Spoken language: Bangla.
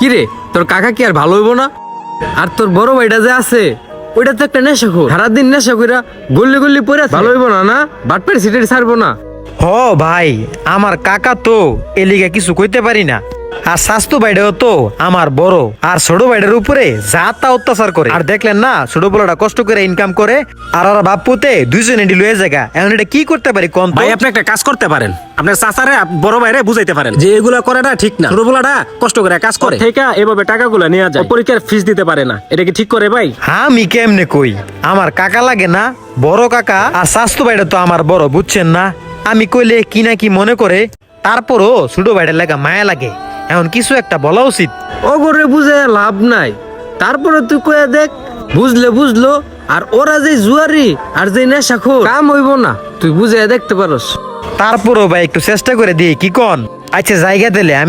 কিরে তোর কাকা কি আর ভালো হইব না? আর তোর বড় ভাইটা যে আছে ওইটা তো একটা নেশাখোর, সারাদিন নেশা কইরা গল্লি গল্লি পড়ে ভালো হইব না। না বাটপের সিটের ছাড়বো না। হ ভাই, আমার কাকা তো এলিগা কিছু কইতে পারি না। আর স্বাস্থ্য বাইরেও তো আমার বড় আর ছোট বাইরের উপরে যা তা অত্যাচার করে। আর দেখলেন না ছোট বড়টা কষ্ট করে ইনকাম করে আর আর বাপুতে দুইজনে লয়ে জায়গা। এখন এটা কি করতে পারি কোন ভাই আপনি একটা কাজ করতে পারেন, আপনার চাচারে বড় ভাইরে বুঝাইতে পারেন যে এগুলা করাটা ঠিক না। ছোটবেলাটা কষ্ট করে কাজ করে থেকে এভাবে টাকাগুলো নিয়ে যায়, পরীক্ষার ফিস দিতে পারে না, এটা কি ঠিক করে ভাই? আমি কেমনে কই, আমার কাকা লাগে না বড় কাকা আর স্বাস্থ্য বাইরে তো আমার বড়, বুঝছেন না? আমি কইলে কি না কি মনে করে, তারপরও ছোট বাইরের লাগা মায়া লাগে। এখন কিছু একটা বলা উচিত। ও করে বুঝে লাভ নাই, তারপরে তুই কয়ে দেখ, বুঝলে বুঝলো। আর ওরা যে জুয়ারি আর যে নেশাখোর, কাম হইব না। তুই বুঝে দেখতে পারস। তারপরও ভাই একটু চেষ্টা করে দিই, কি কন? আচ্ছা জায়গা দিলে আমি